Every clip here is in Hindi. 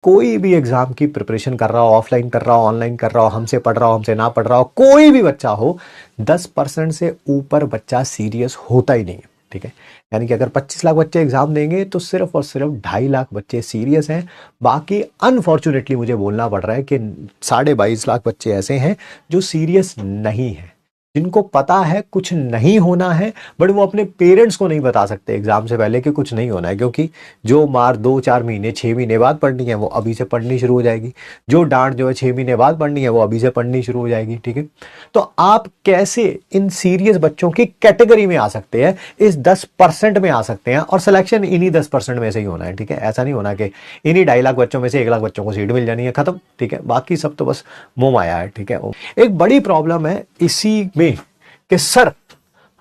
कोई भी एग्जाम की प्रिपरेशन कर रहा हो, ऑफलाइन कर रहा हो, ऑनलाइन कर रहा हो, हमसे पढ़ रहा हो, हमसे ना पढ़ रहा हो, कोई भी बच्चा हो, 10% से ऊपर बच्चा सीरियस होता ही नहीं है। ठीक है, यानी कि अगर 25 लाख बच्चे एग्जाम देंगे तो सिर्फ और सिर्फ 2.5 लाख बच्चे सीरियस हैं। बाकी अनफॉर्चुनेटली मुझे बोलना पड़ रहा है कि 22.5 लाख बच्चे ऐसे हैं जो सीरियस नहीं है, जिनको पता है कुछ नहीं होना है, बट वो अपने पेरेंट्स को नहीं बता सकते एग्जाम से पहले कि कुछ नहीं होना है, क्योंकि जो मार 2-4 महीने 6 महीने बाद पढ़नी है वो अभी से पढ़नी शुरू हो जाएगी, जो डांट जो है 6 महीने बाद पढ़नी है वो अभी से पढ़नी शुरू हो जाएगी। ठीक है, तो आप कैसे इन सीरियस बच्चों की कैटेगरी में आ सकते हैं, इस 10% में आ सकते हैं, और सिलेक्शन इन्हीं 10% में से ही होना है। ठीक है, ऐसा नहीं होना कि इन्हीं 2.5 लाख बच्चों में से 1 लाख बच्चों को सीट मिल जानी है, खत्म। ठीक है, बाकी सब तो बस मोह माया है। ठीक है, एक बड़ी प्रॉब्लम है इसी में कि सर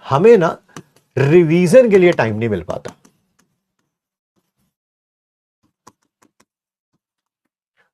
हमें ना रिवीजन के लिए टाइम नहीं मिल पाता।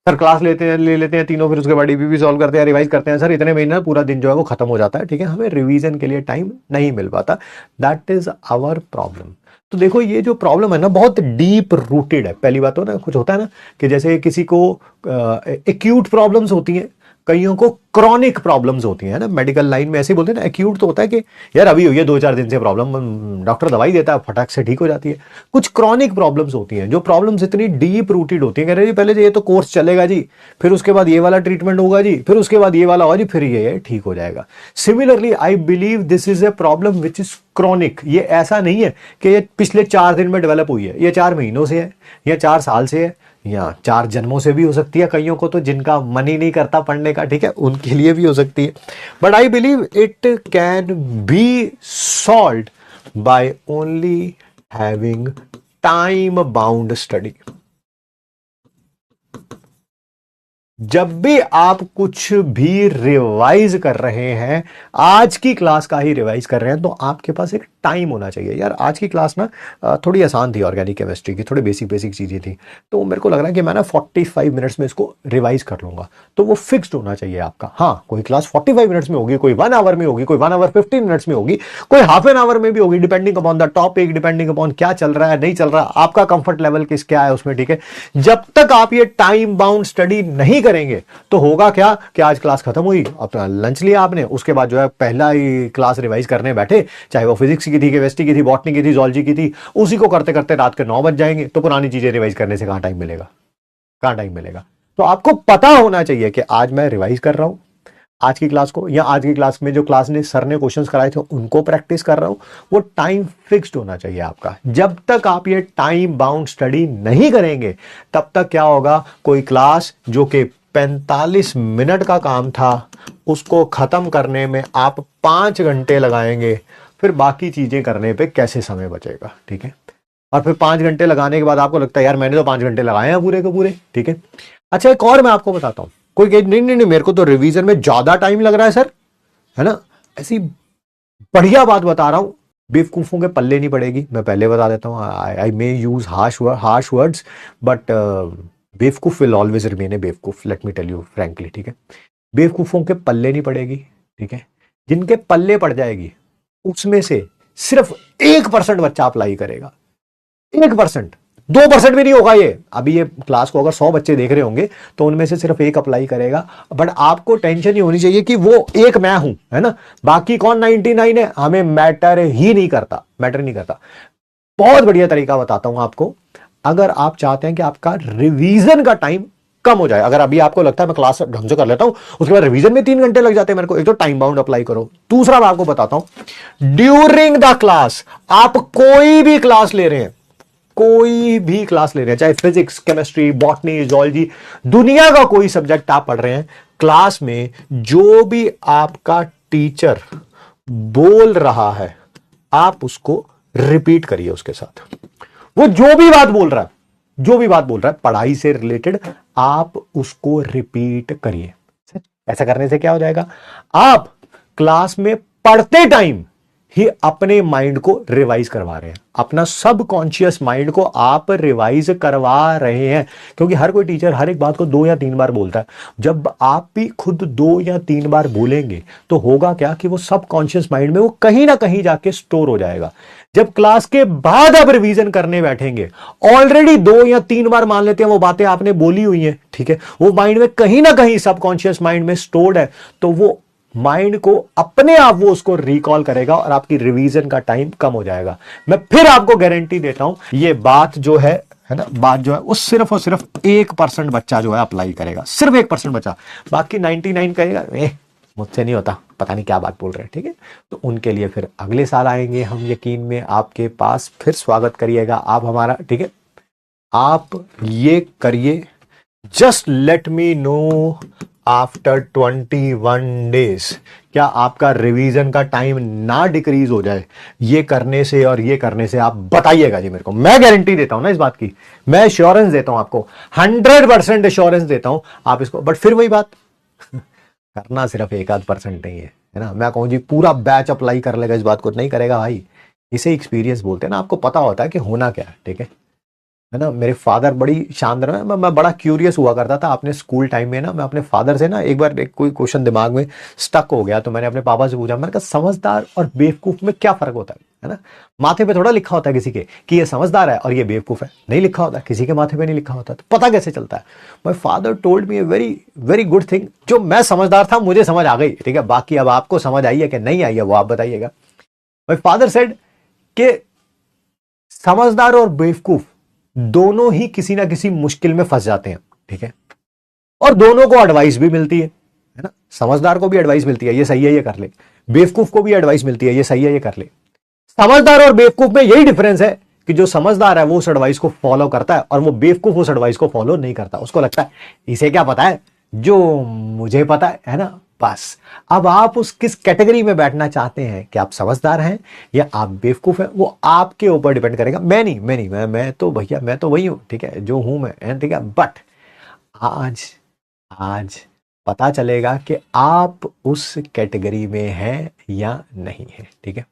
सर क्लास ले लेते हैं तीनों, फिर उसके बाद डीपीपी सॉल्व करते हैं, रिवाइज करते हैं, सर इतने महीने पूरा दिन जो है वो खत्म हो जाता है। ठीक है, हमें रिवीजन के लिए टाइम नहीं मिल पाता, दैट इज आवर प्रॉब्लम। तो देखो ये जो प्रॉब्लम है ना बहुत डीप रूटेड है। पहली बात तो ना कुछ होता है ना कि जैसे किसी को एक्यूट प्रॉब्लम्स होती हैं, कईयों को क्रॉनिक प्रॉब्लम्स होती हैं ना, मेडिकल लाइन में ऐसे ही बोलते हैं ना, एक्यूट तो होता है कि यार अभी हुई है 2-4 दिन से प्रॉब्लम, डॉक्टर दवाई देता है फटाक से ठीक हो जाती है। कुछ क्रॉनिक प्रॉब्लम्स होती हैं जो प्रॉब्लम्स इतनी डीप रूटेड होती हैं, कह रहे जी पहले ये तो कोर्स चलेगा जी, फिर उसके बाद ये वाला ट्रीटमेंट होगा जी, फिर उसके बाद ये वाला होगा जी, फिर ये ठीक हो जाएगा। Similarly I believe this is a problem which is chronic. ये ऐसा नहीं है कि ये पिछले 4 दिन में डेवलप हुई है, ये 4 महीनों से है या 4 साल से है या 4 जन्मों से भी हो सकती है, कईयों को तो जिनका मन ही नहीं करता पढ़ने का, ठीक है, उनके लिए भी हो सकती है। But I believe it can be solved by only having time bound study. जब भी आप कुछ भी रिवाइज कर रहे हैं, आज की क्लास का ही रिवाइज कर रहे हैं, तो आपके पास एक टाइम होना चाहिए। यार आज की क्लास ना थोड़ी आसान थी, ऑर्गेनिक केमिस्ट्री की थोड़ी बेसिक बेसिक चीज़ें थी, तो मेरे को लग रहा है कि मैं ना 45 मिनट्स में इसको रिवाइज कर लूंगा, तो वो फिक्स्ड होना चाहिए आपका। हाँ, कोई क्लास 45 मिनट्स में होगी, कोई 1 आवर में होगी, कोई 1 आवर 15 मिनट्स में होगी, कोई हाफ एन आवर में भी होगी, depending upon the topic, depending upon क्या चल रहा है नहीं चल रहा, आपका कंफर्ट लेवल किस क्या है उसमें। ठीक है, जब तक आप ये टाइम बाउंड स्टडी नहीं करेंगे तो होगा क्या कि आज क्लास खत्म हुई, अपना लंच लिया आपने, उसके बाद जो है पहला ही क्लास रिवाइज करने बैठे, चाहे वो फिजिक्स की थी, केमिस्ट्री की थी, बॉटनी की थी, जूलॉजी की थी, उसी को करते करते रात के 9 बज जाएंगे, तो पुरानी चीजें रिवाइज करने से कहां टाइम मिलेगा, कहां टाइम मिलेगा। तो आपको पता होना चाहिए कि आज मैं रिवाइज कर रहा हूं आज की क्लास को, या आज की क्लास में जो क्लास ने सर ने क्वेश्चंस कराए थे उनको प्रैक्टिस कर रहा हूं, वो टाइम फिक्स्ड होना चाहिए आपका। जब तक आप ये टाइम बाउंड स्टडी नहीं करेंगे, तब तक क्या होगा, कोई क्लास जो कि 45 मिनट का काम था उसको खत्म करने में आप 5 घंटे लगाएंगे, फिर बाकी चीजें करने पे कैसे समय बचेगा। ठीक है, और फिर 5 घंटे लगाने के बाद आपको लगता है यार मैंने तो 5 घंटे लगाए हैं पूरे के पूरे। ठीक है, अच्छा एक और मैं आपको बताता हूं, कोई कहे नहीं नहीं नहीं मेरे को तो रिवीजन में ज्यादा टाइम लग रहा है सर, है ना, ऐसी बढ़िया बात बता रहा हूं, बेवकूफों के पल्ले नहीं पड़ेगी। मैं पहले बता देता हूं, I may use harsh words, but बेवकूफ विल ऑलवेज रिमेन ए बेवकूफ, let me tell you frankly. ठीक है, बेवकूफों के पल्ले नहीं पड़ेगी। ठीक है, जिनके पल्ले पड़ जाएगी उसमें से सिर्फ 1% बच्चा अप्लाई करेगा, 1%, 2% भी नहीं होगा ये। अभी ये क्लास को अगर 100 बच्चे देख रहे होंगे तो उनमें से सिर्फ 1 अप्लाई करेगा, बट आपको टेंशन ही होनी चाहिए कि वो एक मैं हूं, है ना, बाकी कौन 99 है, हमें मैटर ही नहीं करता, मैटर नहीं करता। बहुत बढ़िया तरीका बताता हूं आपको, अगर आप चाहते हैं कि आपका रिवीजन का टाइम कम हो जाए, अगर अभी आपको लगता है मैं क्लास ढंग से कर लेता हूं उसके बाद रिवीजन में 3 घंटे लग जाते हैं मेरे को, एक तो टाइम बाउंड अप्लाई करो। दूसरा मैं आपको बताता हूं, ड्यूरिंग द क्लास आप कोई भी क्लास ले रहे हैं, कोई भी क्लास ले रहे हैं, चाहे फिजिक्स, केमिस्ट्री, बॉटनी, जूलॉजी, दुनिया का कोई सब्जेक्ट आप पढ़ रहे हैं, क्लास में जो भी आपका टीचर बोल रहा है आप उसको रिपीट करिए उसके साथ। वो जो भी बात बोल रहा है, जो भी बात बोल रहा है पढ़ाई से रिलेटेड, आप उसको रिपीट करिए। ऐसा करने से क्या हो जाएगा, आप क्लास में पढ़ते टाइम ही अपने माइंड को रिवाइज करवा रहे हैं, अपना सबकॉन्शियस माइंड को आप रिवाइज करवा रहे हैं। क्योंकि हर कोई टीचर हर एक बात को 2 या 3 बार बोलता है, जब आप भी खुद 2 या 3 बार बोलेंगे तो होगा क्या कि वो सबकॉन्शियस माइंड में वो कहीं ना कहीं जाके स्टोर हो जाएगा। जब क्लास के बाद आप रिवीजन करने बैठेंगे, ऑलरेडी 2 या 3 बार मान लेते हैं वो बातें आपने बोली हुई हैं, ठीक है, वो माइंड में कहीं ना कहीं सबकॉन्शियस माइंड में स्टोर्ड है, तो वो माइंड को अपने आप वो उसको रिकॉल करेगा और आपकी रिवीजन का टाइम कम हो जाएगा। मैं फिर आपको गारंटी देता हूं, ये बात जो है ना, बात जो है वो सिर्फ और सिर्फ 1% बच्चा जो है अप्लाई करेगा, सिर्फ 1% बच्चा, बाकी 99 कहेगा मुझसे नहीं होता, पता नहीं क्या बात बोल रहे हैं, ठीक है। तो उनके लिए फिर अगले साल आएंगे हम, यकीन में आपके पास फिर स्वागत करिएगा आप हमारा, ठीक है। आप ये करिए, just let me know after 21 days, क्या आपका रिवीजन का टाइम ना डिक्रीज हो जाए ये करने से और ये करने से, आप बताइएगा जी मेरे को। मैं गारंटी देता हूं ना इस बात की, मैं एश्योरेंस देता हूं आपको, 100% एश्योरेंस देता हूं आप इसको। बट फिर वही बात, करना सिर्फ 1-8% नहीं है ना। मैं कहूं जी पूरा बैच अप्लाई कर लेगा इस बात को, नहीं करेगा भाई, इसे एक्सपीरियंस बोलते हैं ना। आपको पता होता है कि होना क्या है, ठीक है ना। मेरे फादर बड़ी शानदार है, मैं बड़ा क्यूरियस हुआ करता था अपने स्कूल टाइम में ना। मैं अपने फादर से ना एक बार कोई क्वेश्चन दिमाग में स्टक हो गया, तो मैंने अपने पापा से पूछा, मैंने कहा समझदार और बेवकूफ में क्या फर्क होता है ना। माथे पे थोड़ा लिखा होता है किसी के कि ये समझदार है और ये बेवकूफ है, नहीं लिखा होता, किसी के माथे पे नहीं लिखा होता, तो पता कैसे चलता है। My father told me a very very good thing, जो मैं समझदार था मुझे समझ आ गई, ठीक है। बाकी अब आपको समझ आई है कि नहीं आई है वो आप बताइएगा। माई फादर सेड कि समझदार और बेवकूफ दोनों ही किसी ना किसी मुश्किल में फंस जाते हैं, ठीक है, और दोनों को एडवाइस भी मिलती है ना। समझदार को भी एडवाइस मिलती है, ये सही है ये कर ले, बेवकूफ को भी एडवाइस मिलती है, ये सही है ये कर ले। समझदार और बेवकूफ में यही डिफरेंस है कि जो समझदार है वो उस एडवाइस को फॉलो करता है और वो बेवकूफ उस एडवाइस को फॉलो नहीं करता। उसको लगता है इसे क्या पता है जो मुझे पता है ना, बस। अब आप उस किस कैटेगरी में बैठना चाहते हैं कि आप समझदार हैं या आप बेवकूफ हैं, वो आपके ऊपर डिपेंड करेगा। मैं तो भैया मैं तो वही हूं, ठीक है, जो हूं मैं, ठीक है। बट आज पता चलेगा कि आप उस कैटेगरी में हैं या नहीं है, ठीक है।